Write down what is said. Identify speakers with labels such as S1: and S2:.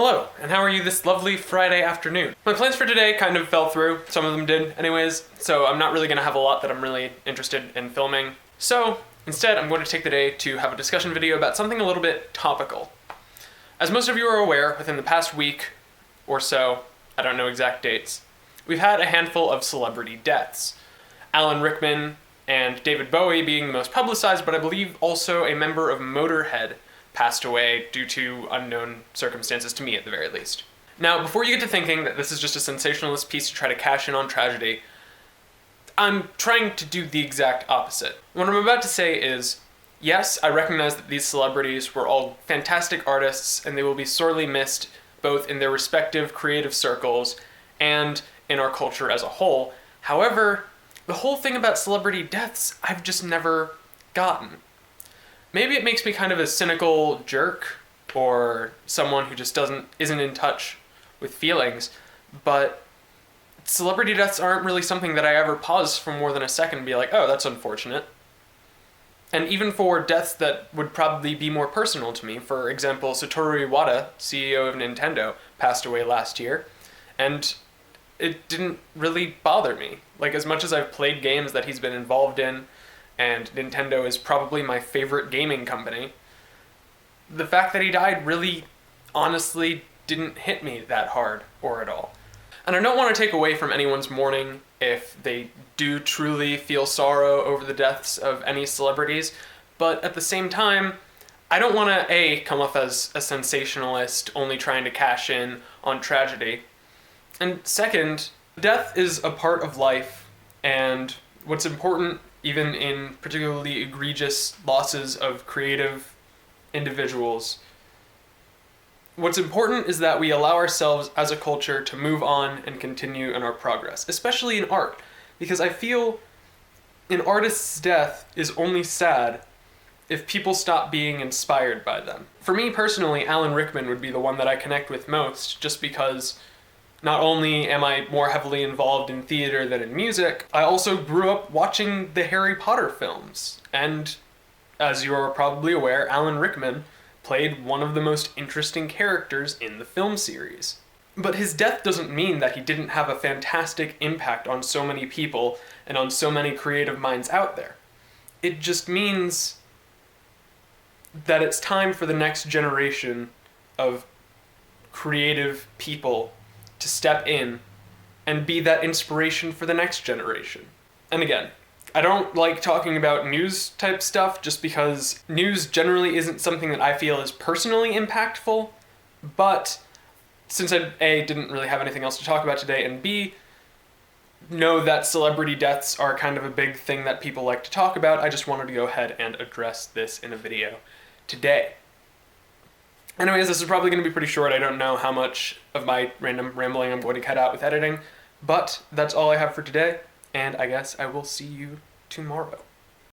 S1: Hello, and how are you this lovely Friday afternoon? My plans for today kind of fell through, some of them did anyways, so I'm not really going to have a lot that I'm really interested in filming. So, instead I'm going to take the day to have a discussion video about something a little bit topical. As most of you are aware, within the past week or so, I don't know exact dates, we've had a handful of celebrity deaths. Alan Rickman and David Bowie being the most publicized, but I believe also a member of Motorhead passed away due to unknown circumstances, to me at the very least. Now, before you get to thinking that this is just a sensationalist piece to try to cash in on tragedy, I'm trying to do the exact opposite. What I'm about to say is, yes, I recognize that these celebrities were all fantastic artists and they will be sorely missed both in their respective creative circles and in our culture as a whole. However, the whole thing about celebrity deaths I've just never gotten. Maybe it makes me kind of a cynical jerk or someone who just isn't in touch with feelings, but celebrity deaths aren't really something that I ever pause for more than a second and be like, oh, that's unfortunate. And even for deaths that would probably be more personal to me, for example, Satoru Iwata, CEO of Nintendo, passed away last year, and it didn't really bother me. Like, as much as I've played games that he's been involved in, and Nintendo is probably my favorite gaming company, the fact that he died really, honestly, didn't hit me that hard or at all. And I don't want to take away from anyone's mourning if they do truly feel sorrow over the deaths of any celebrities, but at the same time, I don't want to, A, come off as a sensationalist only trying to cash in on tragedy. And second, death is a part of life, and what's important, even in particularly egregious losses of creative individuals, what's important is that we allow ourselves as a culture to move on and continue in our progress, especially in art, because I feel an artist's death is only sad if people stop being inspired by them. For me personally, Alan Rickman would be the one that I connect with most, just because not only am I more heavily involved in theater than in music, I also grew up watching the Harry Potter films. And as you are probably aware, Alan Rickman played one of the most interesting characters in the film series. But his death doesn't mean that he didn't have a fantastic impact on so many people and on so many creative minds out there. It just means that it's time for the next generation of creative people to step in and be that inspiration for the next generation. And again, I don't like talking about news type stuff just because news generally isn't something that I feel is personally impactful, but since I, A, didn't really have anything else to talk about today, and B, know that celebrity deaths are kind of a big thing that people like to talk about, I just wanted to go ahead and address this in a video today. Anyways, this is probably going to be pretty short. I don't know how much of my random rambling I'm going to cut out with editing, but that's all I have for today, and I guess I will see you tomorrow.